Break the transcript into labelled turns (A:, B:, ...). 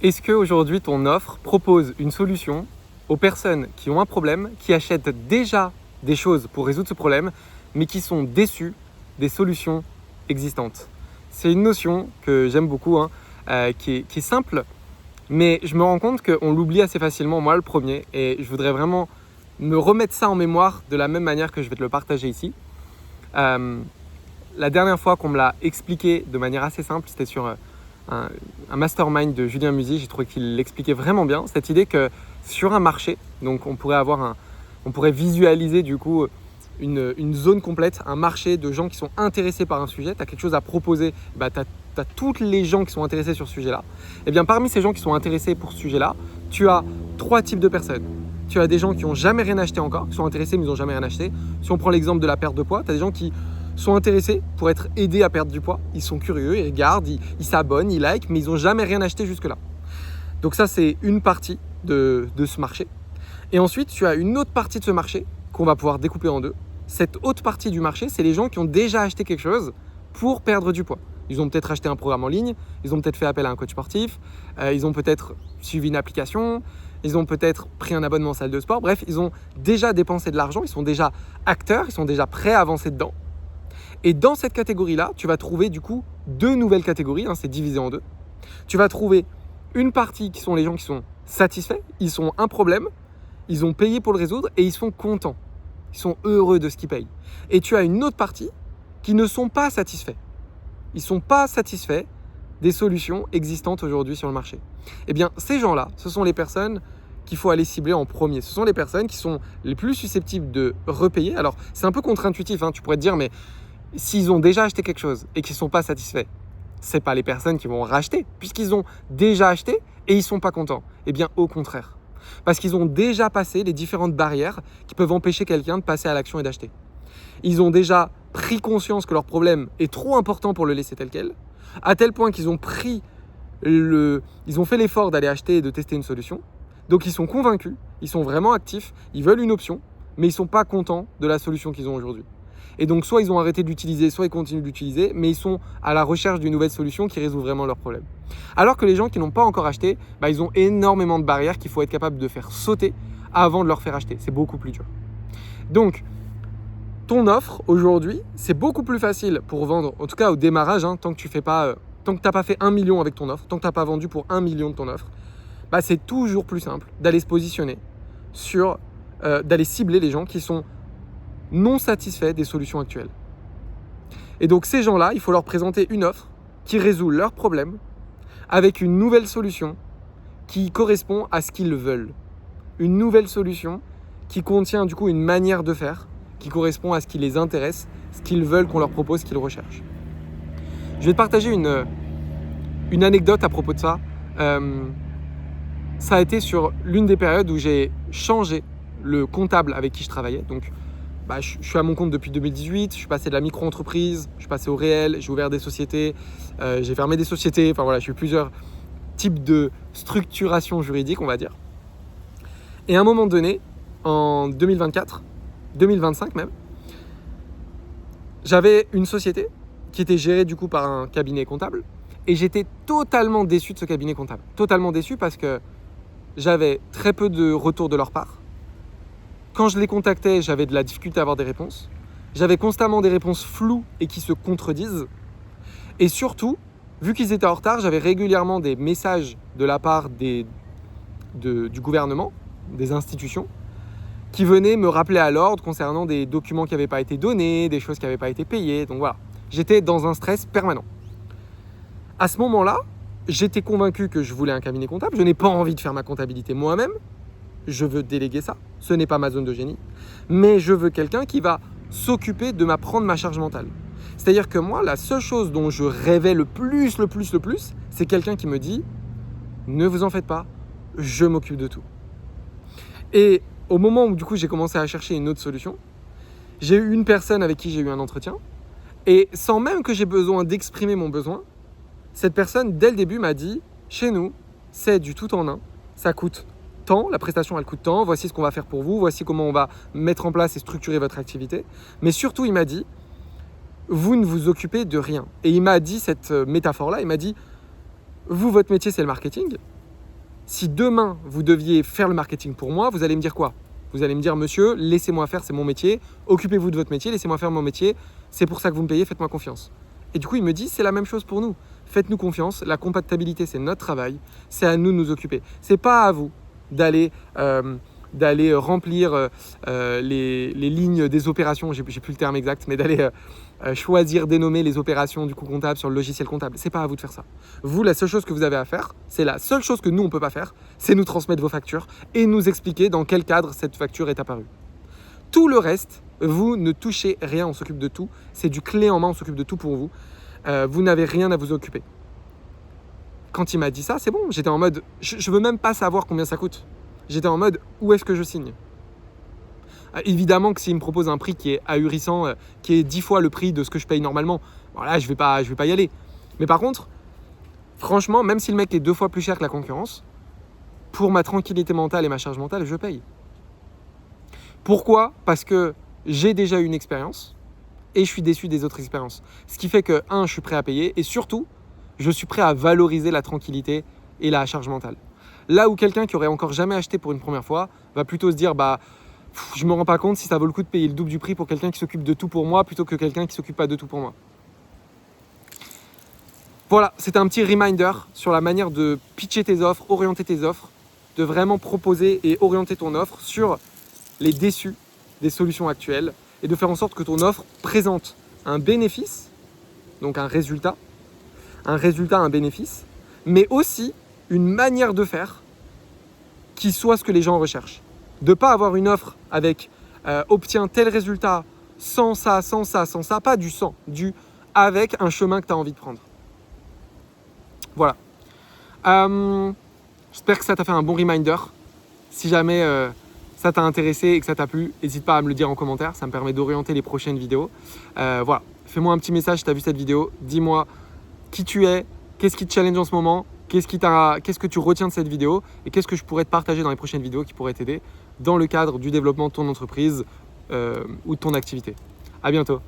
A: Est-ce qu'aujourd'hui ton offre propose une solution aux personnes qui ont un problème, qui achètent déjà des choses pour résoudre ce problème, mais qui sont déçues des solutions existantes? C'est une notion que j'aime beaucoup, qui est simple, mais je me rends compte qu'on l'oublie assez facilement, moi le premier, et je voudrais vraiment me remettre ça en mémoire de la même manière que je vais te le partager ici. La dernière fois qu'on me l'a expliqué de manière assez simple, c'était sur un mastermind de Julien Musi. J'ai trouvé qu'il l'expliquait vraiment bien, cette idée que sur un marché, donc on pourrait visualiser du coup une zone complète, un marché de gens qui sont intéressés par un sujet, tu as quelque chose à proposer, tu as toutes les gens qui sont intéressés sur ce sujet-là. Et bien parmi ces gens qui sont intéressés pour ce sujet-là, tu as 3 types de personnes. Tu as des gens qui n'ont jamais rien acheté encore, qui sont intéressés mais ils n'ont jamais rien acheté. Si on prend l'exemple de la perte de poids, tu as des gens qui sont intéressés pour être aidés à perdre du poids. Ils sont curieux, ils regardent, ils s'abonnent, ils likent, mais ils n'ont jamais rien acheté jusque-là. Donc ça, c'est une partie de ce marché. Et ensuite, tu as une autre partie de ce marché qu'on va pouvoir découper en deux. Cette autre partie du marché, c'est les gens qui ont déjà acheté quelque chose pour perdre du poids. Ils ont peut-être acheté un programme en ligne, ils ont peut-être fait appel à un coach sportif, ils ont peut-être suivi une application, ils ont peut-être pris un abonnement en salle de sport. Bref, ils ont déjà dépensé de l'argent, ils sont déjà acteurs, ils sont déjà prêts à avancer dedans. Et dans cette catégorie-là, tu vas trouver du coup 2 nouvelles catégories, c'est divisé en 2. Tu vas trouver une partie qui sont les gens qui sont satisfaits, ils ont un problème, ils ont payé pour le résoudre et ils sont contents. Ils sont heureux de ce qu'ils payent. Et tu as une autre partie qui ne sont pas satisfaits. Ils ne sont pas satisfaits des solutions existantes aujourd'hui sur le marché. Eh bien, ces gens-là, ce sont les personnes qu'il faut aller cibler en premier. Ce sont les personnes qui sont les plus susceptibles de repayer. Alors, c'est un peu contre-intuitif, tu pourrais te dire, mais s'ils ont déjà acheté quelque chose et qu'ils ne sont pas satisfaits, ce n'est pas les personnes qui vont racheter, puisqu'ils ont déjà acheté et ils ne sont pas contents. Eh bien, au contraire. Parce qu'ils ont déjà passé les différentes barrières qui peuvent empêcher quelqu'un de passer à l'action et d'acheter. Ils ont déjà pris conscience que leur problème est trop important pour le laisser tel quel, à tel point qu'ils ont ils ont fait l'effort d'aller acheter et de tester une solution. Donc ils sont convaincus, ils sont vraiment actifs, ils veulent une option, mais ils ne sont pas contents de la solution qu'ils ont aujourd'hui. Et donc soit ils ont arrêté de l'utiliser, soit ils continuent de l'utiliser, mais ils sont à la recherche d'une nouvelle solution qui résout vraiment leur problème. Alors que les gens qui n'ont pas encore acheté, ils ont énormément de barrières qu'il faut être capable de faire sauter avant de leur faire acheter. C'est beaucoup plus dur. Donc, ton offre aujourd'hui, c'est beaucoup plus facile pour vendre, en tout cas au démarrage, tant que tu n'as pas fait 1 million avec ton offre, tant que tu n'as pas vendu pour 1 million de ton offre, c'est toujours plus simple d'aller se positionner d'aller cibler les gens qui sont non satisfaits des solutions actuelles. Et donc ces gens-là, il faut leur présenter une offre qui résout leurs problèmes avec une nouvelle solution qui correspond à ce qu'ils veulent. Une nouvelle solution qui contient du coup une manière de faire qui correspond à ce qui les intéresse, ce qu'ils veulent qu'on leur propose, ce qu'ils recherchent. Je vais te partager une anecdote à propos de ça. Ça a été sur l'une des périodes où j'ai changé le comptable avec qui je travaillais. Donc, je suis à mon compte depuis 2018, je suis passé de la micro-entreprise, je suis passé au réel, j'ai ouvert des sociétés, j'ai fermé des sociétés, j'ai eu plusieurs types de structuration juridique, on va dire. Et à un moment donné, en 2024, 2025 même, j'avais une société qui était gérée du coup par un cabinet comptable et j'étais totalement déçu de ce cabinet comptable. Totalement déçu parce que j'avais très peu de retours de leur part. Quand je les contactais, j'avais de la difficulté à avoir des réponses. J'avais constamment des réponses floues et qui se contredisent. Et surtout, vu qu'ils étaient en retard, j'avais régulièrement des messages de la part du gouvernement, des institutions, qui venaient me rappeler à l'ordre concernant des documents qui n'avaient pas été donnés, des choses qui n'avaient pas été payées. Donc voilà, j'étais dans un stress permanent. À ce moment-là, j'étais convaincu que je voulais un cabinet comptable. Je n'ai pas envie de faire ma comptabilité moi-même. Je veux déléguer ça. Ce n'est pas ma zone de génie. Mais je veux quelqu'un qui va s'occuper de m'apprendre ma charge mentale. C'est-à-dire que moi, la seule chose dont je rêvais le plus, c'est quelqu'un qui me dit « Ne vous en faites pas, je m'occupe de tout ». Et au moment où du coup j'ai commencé à chercher une autre solution, j'ai eu une personne avec qui j'ai eu un entretien et sans même que j'ai besoin d'exprimer mon besoin, cette personne dès le début m'a dit « Chez nous, c'est du tout en un, ça coûte tant, la prestation elle coûte tant, voici ce qu'on va faire pour vous, voici comment on va mettre en place et structurer votre activité. » Mais surtout il m'a dit « Vous ne vous occupez de rien. » Et il m'a dit cette métaphore-là, il m'a dit « Vous, votre métier c'est le marketing, Si demain, vous deviez faire le marketing pour moi, vous allez me dire quoi? Vous allez me dire, monsieur, laissez-moi faire, c'est mon métier. Occupez-vous de votre métier, laissez-moi faire mon métier. C'est pour ça que vous me payez, faites-moi confiance. Et du coup, il me dit, c'est la même chose pour nous. Faites-nous confiance. La comptabilité, c'est notre travail. C'est à nous de nous occuper. C'est pas à vous d'aller remplir les lignes des opérations. J'ai plus le terme exact, mais d'aller choisir, dénommer les opérations du coup comptable sur le logiciel comptable. C'est pas à vous de faire ça. Vous, la seule chose que vous avez à faire, c'est la seule chose que nous, on peut pas faire, c'est nous transmettre vos factures et nous expliquer dans quel cadre cette facture est apparue. Tout le reste, vous ne touchez rien, on s'occupe de tout. C'est du clé en main, on s'occupe de tout pour vous. Vous n'avez rien à vous occuper. Quand il m'a dit ça, c'est bon. J'étais en mode, je veux même pas savoir combien ça coûte. J'étais en mode, où est-ce que je signe? Évidemment que s'il me propose un prix qui est ahurissant, qui est 10 fois le prix de ce que je paye normalement, voilà, je vais pas y aller. Mais par contre, franchement, même si le mec est 2 fois plus cher que la concurrence, pour ma tranquillité mentale et ma charge mentale, je paye. Pourquoi? Parce que j'ai déjà eu une expérience et je suis déçu des autres expériences. Ce qui fait que, je suis prêt à payer et surtout, je suis prêt à valoriser la tranquillité et la charge mentale. Là où quelqu'un qui aurait encore jamais acheté pour une première fois va plutôt se dire je me rends pas compte si ça vaut le coup de payer le double du prix pour quelqu'un qui s'occupe de tout pour moi plutôt que quelqu'un qui s'occupe pas de tout pour moi. Voilà, c'était un petit reminder sur la manière de pitcher tes offres, orienter tes offres, de vraiment proposer et orienter ton offre sur les déçus des solutions actuelles et de faire en sorte que ton offre présente un bénéfice, donc un résultat, un bénéfice, mais aussi une manière de faire qui soit ce que les gens recherchent. De ne pas avoir une offre avec obtient tel résultat sans ça, pas du sans, du avec un chemin que tu as envie de prendre. Voilà. J'espère que ça t'a fait un bon reminder. Si jamais ça t'a intéressé et que ça t'a plu, n'hésite pas à me le dire en commentaire, ça me permet d'orienter les prochaines vidéos. Voilà, fais-moi un petit message si tu as vu cette vidéo, dis-moi qui tu es, qu'est-ce qui te challenge en ce moment, qu'est-ce que tu retiens de cette vidéo et qu'est-ce que je pourrais te partager dans les prochaines vidéos qui pourraient t'aider dans le cadre du développement de ton entreprise ou de ton activité. À bientôt.